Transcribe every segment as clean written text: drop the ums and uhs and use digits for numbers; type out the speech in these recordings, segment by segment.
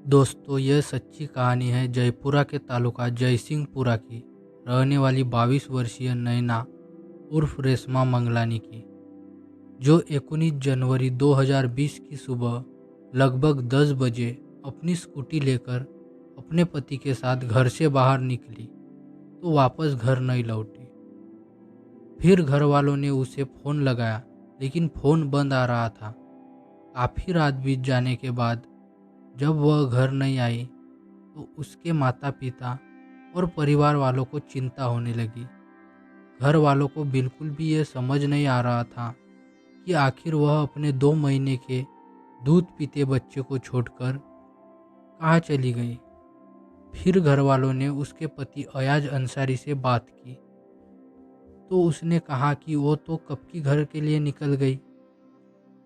दोस्तों, यह सच्ची कहानी है जयपुरा के तालुका जयसिंहपुरा की रहने वाली 22 वर्षीय नैना उर्फ रेशमा मंगलानी की, जो 19 जनवरी 2020 की सुबह लगभग 10 बजे अपनी स्कूटी लेकर अपने पति के साथ घर से बाहर निकली तो वापस घर नहीं लौटी। फिर घर वालों ने उसे फ़ोन लगाया, लेकिन फ़ोन बंद आ रहा था। काफ़ी रात बीत जाने के बाद जब वह घर नहीं आई तो उसके माता पिता और परिवार वालों को चिंता होने लगी। घर वालों को बिल्कुल भी ये समझ नहीं आ रहा था कि आखिर वह अपने 2 महीने के दूध पीते बच्चे को छोड़कर कहाँ चली गई। फिर घर वालों ने उसके पति अयाज अंसारी से बात की तो उसने कहा कि वो तो कब की घर के लिए निकल गई।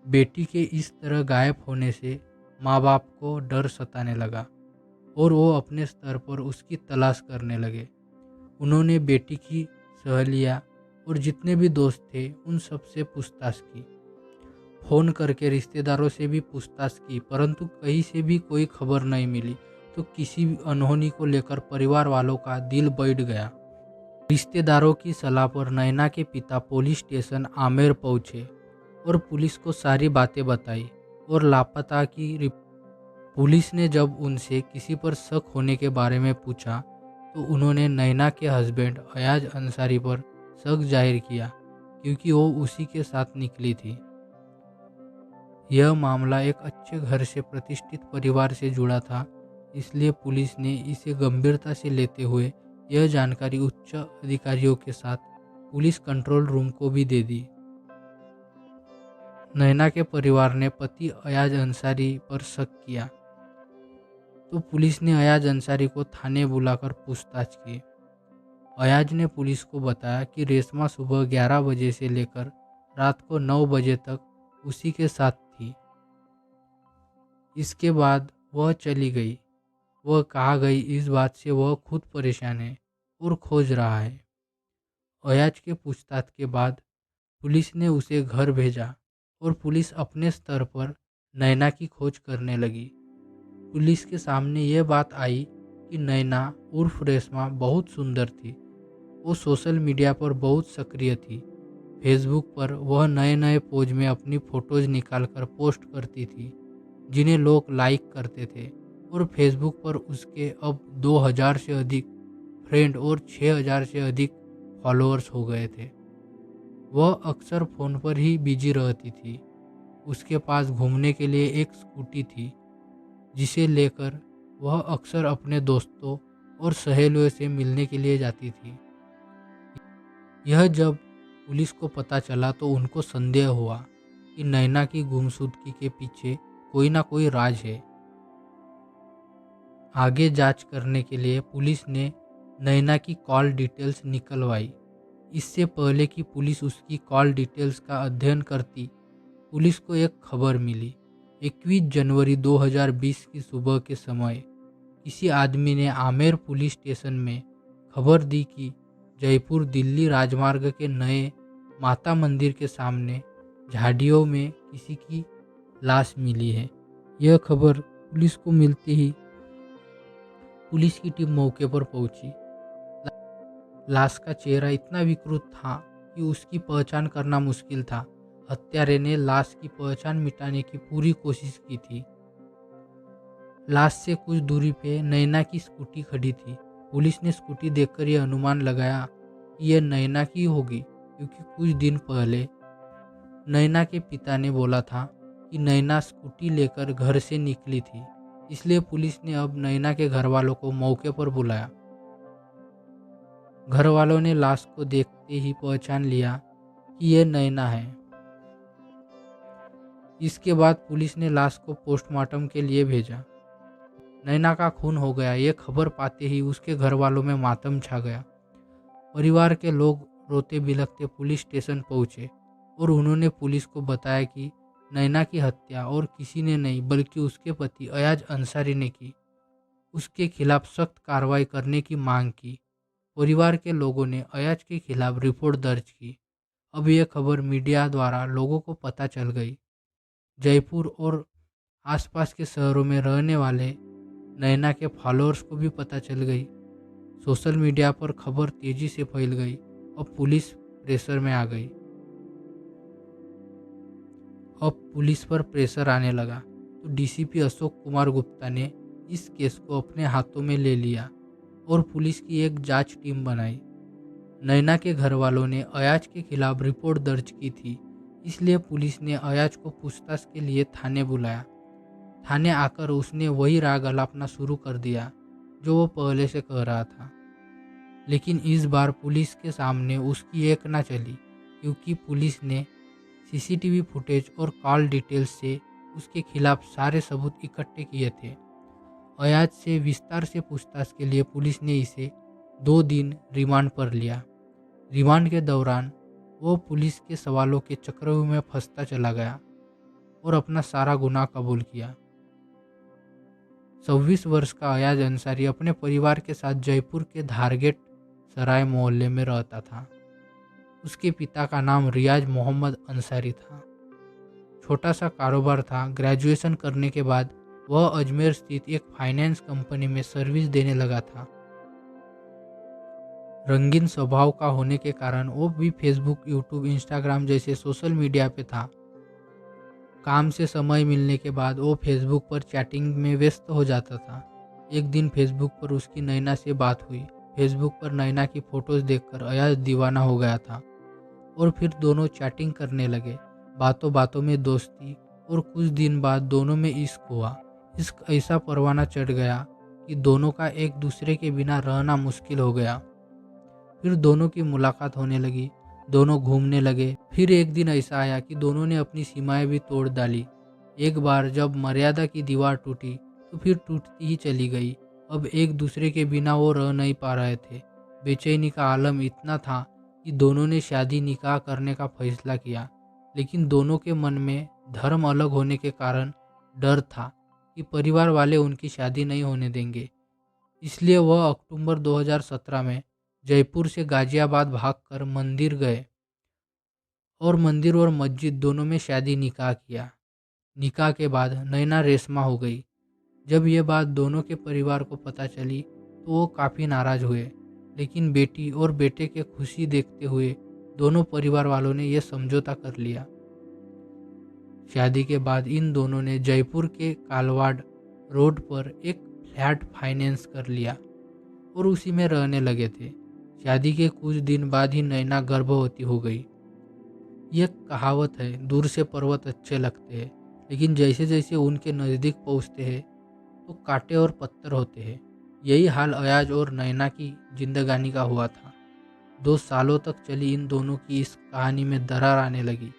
बेटी के इस तरह गायब होने से माँ बाप को डर सताने लगा और वो अपने स्तर पर उसकी तलाश करने लगे। उन्होंने बेटी की सहेलियाँ और जितने भी दोस्त थे उन सब से पूछताछ की। फ़ोन करके रिश्तेदारों से भी पूछताछ की, परंतु कहीं से भी कोई खबर नहीं मिली। तो किसी भी अनहोनी को लेकर परिवार वालों का दिल बैठ गया। रिश्तेदारों की सलाह पर नैना के पिता पुलिस स्टेशन आमेर पहुँचे और पुलिस को सारी बातें बताई और लापता की पुलिस ने जब उनसे किसी पर शक होने के बारे में पूछा तो उन्होंने नैना के हस्बैंड अयाज अंसारी पर शक जाहिर किया, क्योंकि वो उसी के साथ निकली थी। यह मामला एक अच्छे घर से प्रतिष्ठित परिवार से जुड़ा था, इसलिए पुलिस ने इसे गंभीरता से लेते हुए यह जानकारी उच्च अधिकारियों के साथ पुलिस कंट्रोल रूम को भी दे दी। नैना के परिवार ने पति अयाज अंसारी पर शक किया तो पुलिस ने अयाज अंसारी को थाने बुलाकर पूछताछ की। अयाज ने पुलिस को बताया कि रेशमा सुबह 11 बजे से लेकर रात को 9 बजे तक उसी के साथ थी। इसके बाद वह चली गई। वह कहाँ गई, इस बात से वह खुद परेशान है और खोज रहा है। अयाज के पूछताछ के बाद पुलिस ने उसे घर भेजा और पुलिस अपने स्तर पर नैना की खोज करने लगी। पुलिस के सामने यह बात आई कि नैना उर्फ रेशमा बहुत सुंदर थी। वो सोशल मीडिया पर बहुत सक्रिय थी। फेसबुक पर वह नए नए पोज में अपनी फ़ोटोज़ निकालकर पोस्ट करती थी, जिन्हें लोग लाइक करते थे। और फेसबुक पर उसके अब 2000 से अधिक फ्रेंड और 6000 से अधिक फॉलोअर्स हो गए थे। वह अक्सर फ़ोन पर ही बिजी रहती थी। उसके पास घूमने के लिए एक स्कूटी थी, जिसे लेकर वह अक्सर अपने दोस्तों और सहेलियों से मिलने के लिए जाती थी। यह जब पुलिस को पता चला तो उनको संदेह हुआ कि नैना की गुमशुदगी के पीछे कोई ना कोई राज है। आगे जांच करने के लिए पुलिस ने नैना की कॉल डिटेल्स निकलवाई। इससे पहले कि पुलिस उसकी कॉल डिटेल्स का अध्ययन करती, पुलिस को एक खबर मिली। 21 जनवरी 2020 की सुबह के समय किसी आदमी ने आमेर पुलिस स्टेशन में खबर दी कि जयपुर दिल्ली राजमार्ग के नए माता मंदिर के सामने झाड़ियों में किसी की लाश मिली है। यह खबर पुलिस को मिलते ही पुलिस की टीम मौके पर पहुंची। लाश का चेहरा इतना विकृत था कि उसकी पहचान करना मुश्किल था। हत्यारे ने लाश की पहचान मिटाने की पूरी कोशिश की थी। लाश से कुछ दूरी पे नैना की स्कूटी खड़ी थी। पुलिस ने स्कूटी देखकर यह अनुमान लगाया कि यह नैना की होगी, क्योंकि कुछ दिन पहले नैना के पिता ने बोला था कि नैना स्कूटी लेकर घर से निकली थी। इसलिए पुलिस ने अब नैना के घर वालों को मौके पर बुलाया। घर वालों ने लाश को देखते ही पहचान लिया कि यह नैना है। इसके बाद पुलिस ने लाश को पोस्टमार्टम के लिए भेजा। नैना का खून हो गया, ये खबर पाते ही उसके घर वालों में मातम छा गया। परिवार के लोग रोते बिलखते पुलिस स्टेशन पहुंचे और उन्होंने पुलिस को बताया कि नैना की हत्या और किसी ने नहीं बल्कि उसके पति अयाज अंसारी ने की। उसके खिलाफ सख्त कार्रवाई करने की मांग की। परिवार के लोगों ने अयाज के खिलाफ रिपोर्ट दर्ज की। अब यह खबर मीडिया द्वारा लोगों को पता चल गई। जयपुर और आसपास के शहरों में रहने वाले नैना के फॉलोअर्स को भी पता चल गई। सोशल मीडिया पर खबर तेजी से फैल गई और पुलिस प्रेशर में आ गई। अब पुलिस पर प्रेशर आने लगा तो डीसीपी अशोक कुमार गुप्ता ने इस केस को अपने हाथों में ले लिया और पुलिस की एक जांच टीम बनाई। नैना के घर वालों ने अयाज के खिलाफ रिपोर्ट दर्ज की थी, इसलिए पुलिस ने अयाज को पूछताछ के लिए थाने बुलाया। थाने आकर उसने वही राग अलापना शुरू कर दिया जो वो पहले से कह रहा था। लेकिन इस बार पुलिस के सामने उसकी एक ना चली, क्योंकि पुलिस ने सीसीटीवी फुटेज और कॉल डिटेल्स से उसके खिलाफ सारे सबूत इकट्ठे किए थे। अयाज से विस्तार से पूछताछ के लिए पुलिस ने इसे 2 दिन रिमांड पर लिया। रिमांड के दौरान वो पुलिस के सवालों के चक्रव्यूह में फंसता चला गया और अपना सारा गुनाह कबूल किया। 26 वर्ष का अयाज अंसारी अपने परिवार के साथ जयपुर के धारगेट सराय मोहल्ले में रहता था। उसके पिता का नाम रियाज मोहम्मद अंसारी था। छोटा सा कारोबार था। ग्रेजुएशन करने के बाद वह अजमेर स्थित एक फाइनेंस कंपनी में सर्विस देने लगा था। रंगीन स्वभाव का होने के कारण वो भी फेसबुक, यूट्यूब, इंस्टाग्राम जैसे सोशल मीडिया पे था। काम से समय मिलने के बाद वो फेसबुक पर चैटिंग में व्यस्त हो जाता था। एक दिन फेसबुक पर उसकी नैना से बात हुई। फेसबुक पर नैना की फोटोज देखकर अयाज दीवाना हो गया था और फिर दोनों चैटिंग करने लगे। बातों बातों में दोस्ती और कुछ दिन बाद दोनों में इश्क हुआ। इश्क ऐसा परवाना चढ़ गया कि दोनों का एक दूसरे के बिना रहना मुश्किल हो गया। फिर दोनों की मुलाकात होने लगी, दोनों घूमने लगे। फिर एक दिन ऐसा आया कि दोनों ने अपनी सीमाएं भी तोड़ डाली। एक बार जब मर्यादा की दीवार टूटी तो फिर टूटती ही चली गई। अब एक दूसरे के बिना वो रह नहीं पा रहे थे। बेचैनी का आलम इतना था कि दोनों ने शादी निकाह करने का फैसला किया, लेकिन दोनों के मन में धर्म अलग होने के कारण डर था कि परिवार वाले उनकी शादी नहीं होने देंगे। इसलिए वह अक्टूबर 2017 में जयपुर से गाजियाबाद भागकर मंदिर गए और मंदिर और मस्जिद दोनों में शादी निकाह किया। निकाह के बाद नैना रेशमा हो गई। जब ये बात दोनों के परिवार को पता चली तो वो काफ़ी नाराज़ हुए, लेकिन बेटी और बेटे के खुशी देखते हुए दोनों परिवार वालों ने यह समझौता कर लिया। शादी के बाद इन दोनों ने जयपुर के कालवाड़ रोड पर एक फ्लैट फाइनेंस कर लिया और उसी में रहने लगे थे। शादी के कुछ दिन बाद ही नैना गर्भवती हो गई। ये कहावत है, दूर से पर्वत अच्छे लगते हैं, लेकिन जैसे जैसे उनके नज़दीक पहुँचते हैं तो कांटे और पत्थर होते हैं। यही हाल अयाज और नैना की जिंदगानी का हुआ था। 2 सालों तक चली इन दोनों की इस कहानी में दरार आने लगी।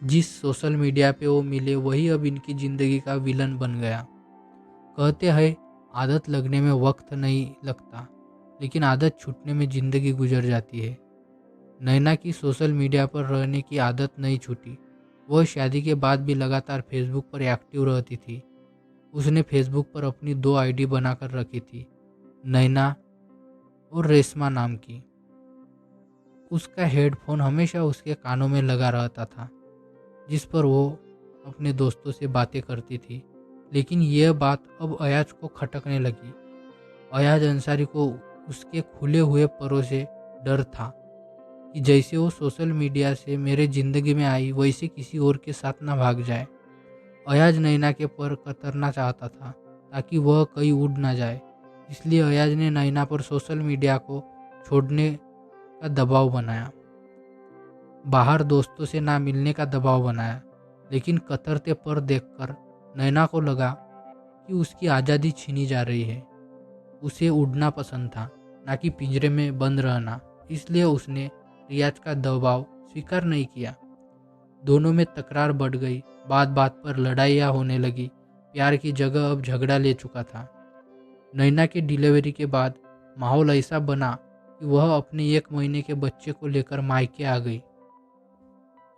जिस सोशल मीडिया पे वो मिले वही अब इनकी ज़िंदगी का विलन बन गया। कहते हैं आदत लगने में वक्त नहीं लगता, लेकिन आदत छूटने में ज़िंदगी गुजर जाती है। नैना की सोशल मीडिया पर रहने की आदत नहीं छूटी। वह शादी के बाद भी लगातार फेसबुक पर एक्टिव रहती थी। उसने फेसबुक पर अपनी 2 आईडी बनाकर रखी थी, नैना और रेशमा नाम की। उसका हेडफोन हमेशा उसके कानों में लगा रहता था, जिस पर वो अपने दोस्तों से बातें करती थी। लेकिन यह बात अब अयाज को खटकने लगी। अयाज अंसारी को उसके खुले हुए परों से डर था कि जैसे वो सोशल मीडिया से मेरे ज़िंदगी में आई वैसे किसी और के साथ ना भाग जाए। अयाज नैना के पर कतरना चाहता था ताकि वह कहीं उड़ ना जाए। इसलिए अयाज ने नैना पर सोशल मीडिया को छोड़ने का दबाव बनाया, बाहर दोस्तों से ना मिलने का दबाव बनाया। लेकिन कतरते पर देखकर नैना को लगा कि उसकी आज़ादी छीनी जा रही है। उसे उड़ना पसंद था, ना कि पिंजरे में बंद रहना। इसलिए उसने रियाज का दबाव स्वीकार नहीं किया। दोनों में तकरार बढ़ गई। बात बात पर लड़ाइयाँ होने लगी। प्यार की जगह अब झगड़ा ले चुका था। नैना की डिलीवरी के बाद माहौल ऐसा बना कि वह अपने 1 महीने के बच्चे को लेकर मायके आ गई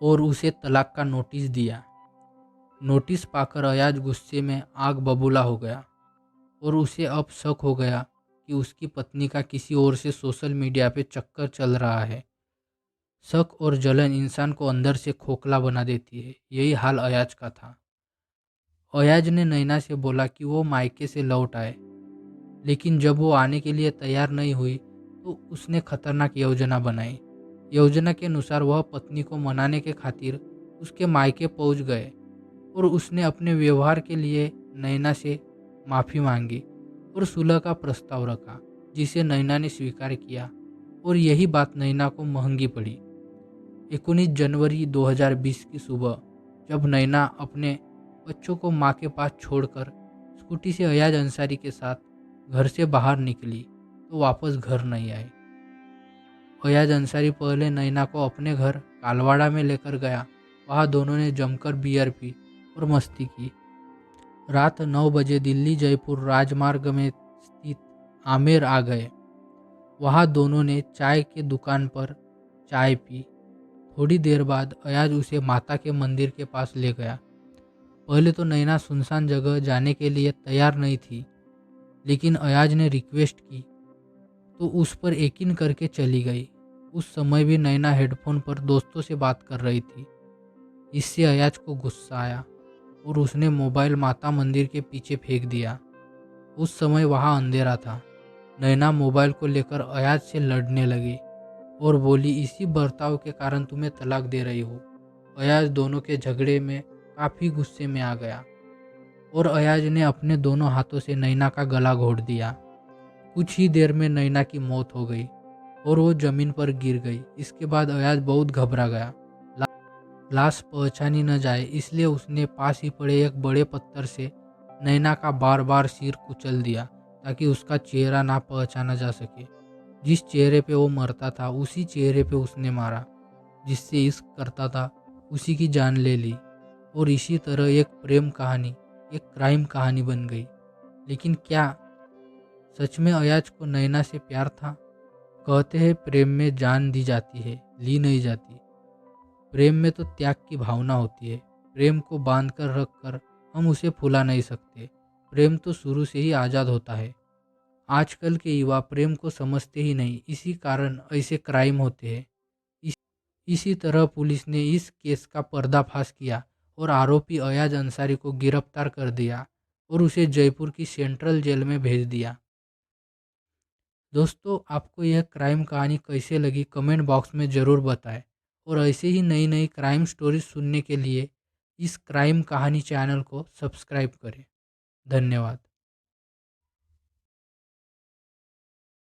और उसे तलाक का नोटिस दिया। नोटिस पाकर अयाज गुस्से में आग बबूला हो गया और उसे अब शक हो गया कि उसकी पत्नी का किसी और से सोशल मीडिया पे चक्कर चल रहा है। शक और जलन इंसान को अंदर से खोखला बना देती है। यही हाल अयाज का था। अयाज ने नैना से बोला कि वो मायके से लौट आए, लेकिन जब वो आने के लिए तैयार नहीं हुई तो उसने खतरनाक योजना बनाई। योजना के अनुसार वह पत्नी को मनाने के खातिर उसके मायके पहुंच गए और उसने अपने व्यवहार के लिए नैना से माफ़ी मांगी और सुलह का प्रस्ताव रखा, जिसे नैना ने स्वीकार किया और यही बात नैना को महंगी पड़ी। 19 जनवरी 2020 की सुबह जब नैना अपने बच्चों को मां के पास छोड़कर स्कूटी से अयाज अंसारी के साथ घर से बाहर निकली तो वापस घर नहीं आई। अयाज अंसारी पहले नैना को अपने घर कालवाड़ा में लेकर गया। वहाँ दोनों ने जमकर बियर पी और मस्ती की। रात 9 बजे दिल्ली जयपुर राजमार्ग में स्थित आमेर आ गए। वहाँ दोनों ने चाय के दुकान पर चाय पी। थोड़ी देर बाद अयाज उसे माता के मंदिर के पास ले गया। पहले तो नैना सुनसान जगह जाने के लिए तैयार नहीं थी, लेकिन अयाज ने रिक्वेस्ट की तो उस पर यकीन करके चली गई। उस समय भी नैना हेडफोन पर दोस्तों से बात कर रही थी। इससे अयाज को गुस्सा आया और उसने मोबाइल माता मंदिर के पीछे फेंक दिया। उस समय वहाँ अंधेरा था। नैना मोबाइल को लेकर अयाज से लड़ने लगी और बोली, इसी बर्ताव के कारण तुम्हें तलाक दे रही हो। अयाज दोनों के झगड़े में काफ़ी गुस्से में आ गया और अयाज ने अपने दोनों हाथों से नैना का गला घोट दिया। कुछ ही देर में नैना की मौत हो गई और वो जमीन पर गिर गई। इसके बाद अयाज बहुत घबरा गया। लाश पहचानी न जाए इसलिए उसने पास ही पड़े एक बड़े पत्थर से नैना का बार बार सिर कुचल दिया ताकि उसका चेहरा ना पहचाना जा सके। जिस चेहरे पे वो मरता था उसी चेहरे पे उसने मारा। जिससे इश्क करता था उसी की जान ले ली और इसी तरह एक प्रेम कहानी, एक क्राइम कहानी बन गई। लेकिन क्या सच में अयाज को नैना से प्यार था? कहते हैं प्रेम में जान दी जाती है, ली नहीं जाती। प्रेम में तो त्याग की भावना होती है। प्रेम को बांध कर रख कर हम उसे फुला नहीं सकते। प्रेम तो शुरू से ही आज़ाद होता है। आजकल के युवा प्रेम को समझते ही नहीं, इसी कारण ऐसे क्राइम होते हैं। इसी तरह पुलिस ने इस केस का पर्दाफाश किया और आरोपी अयाज अंसारी को गिरफ्तार कर दिया और उसे जयपुर की सेंट्रल जेल में भेज दिया। दोस्तों, आपको यह क्राइम कहानी कैसे लगी कमेंट बॉक्स में ज़रूर बताएं और ऐसे ही नई नई क्राइम स्टोरीज सुनने के लिए इस क्राइम कहानी चैनल को सब्सक्राइब करें। धन्यवाद।